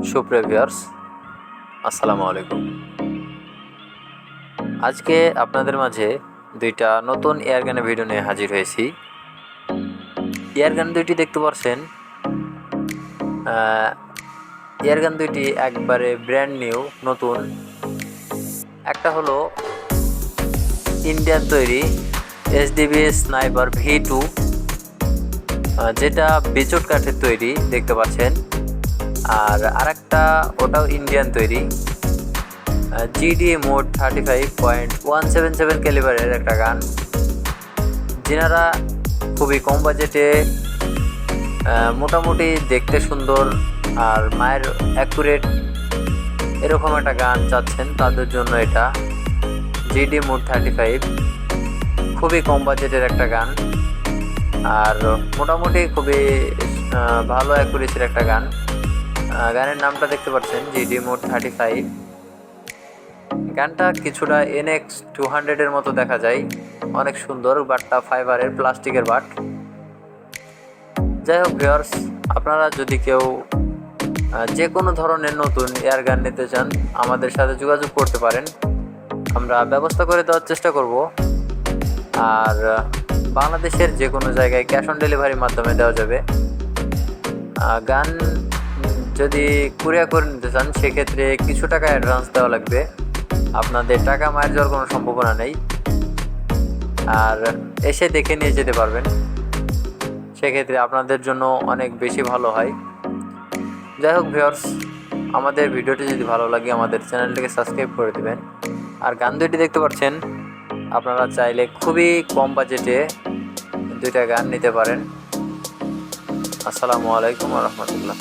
সুপ্রিয় ভিউয়ার্স, আসসালামু আলাইকুম। আজকে আপনাদের মাঝে দুইটা নতুন এয়ারগানের ভিডিও নিয়ে হাজির হয়েছি। এয়ারগান দুইটি দেখতে পাচ্ছেন, এয়ারগান দুইটি একবারে ব্র্যান্ড নিউ নতুন। একটা হলো ইন্ডিয়ান তৈরি এসডিবি স্নাইপার V2, যেটা বেচট কাঠের তৈরি দেখতে পাচ্ছেন। আর আরেকটা ওটাও ইন্ডিয়ান তৈরি GD মোড 35.177 ক্যালিবারের একটা গান। যেনারা খুবই কম বাজেটে মোটামুটি দেখতে সুন্দর আর মায়ের অ্যাকুরেট এরকম একটা গান চাচ্ছেন, তাদের জন্য এটা GD মোড 35 খুবই কম বাজেটের একটা গান আর মোটামুটি খুবই ভালো অ্যাকুরেসির একটা গান। গানের নামটা দেখতে পাচ্ছেন GD মোড 35। গানটা কিছুটা NX 200-এর মতো দেখা যায়, অনেক সুন্দর। বাটটা ফাইবারের, প্লাস্টিকের বাট। যাই হোক ভিউয়ার্স, আপনারা যদি কেউ যে কোনো ধরনের নতুন এয়ার গান নিতে চান আমাদের সাথে যোগাযোগ করতে পারেন, আমরা ব্যবস্থা করে দেওয়ার চেষ্টা করব। আর বাংলাদেশের যে কোনো জায়গায় ক্যাশ অন ডেলিভারির মাধ্যমে দেওয়া যাবে। গান যদি কুরিয়ার করে নিতে চান সেক্ষেত্রে কিছু টাকা অ্যাডভান্স দেওয়া লাগবে, আপনাদের টাকা মায়ের যাওয়ার কোনো সম্ভাবনা নেই। আর এসে দেখে নিয়ে যেতে পারবেন, সেক্ষেত্রে আপনাদের জন্য অনেক বেশি ভালো হয়। যাই হোক ভিউয়ার্স, আমাদের ভিডিওটি যদি ভালো লাগে আমাদের চ্যানেলটিকে সাবস্ক্রাইব করে দেবেন। আর গান দুইটি দেখতে পাচ্ছেন, আপনারা চাইলে খুবই কম বাজেটে দুইটা গান নিতে পারেন। আসসালামু আলাইকুম ওয়া রাহমাতুল্লাহ।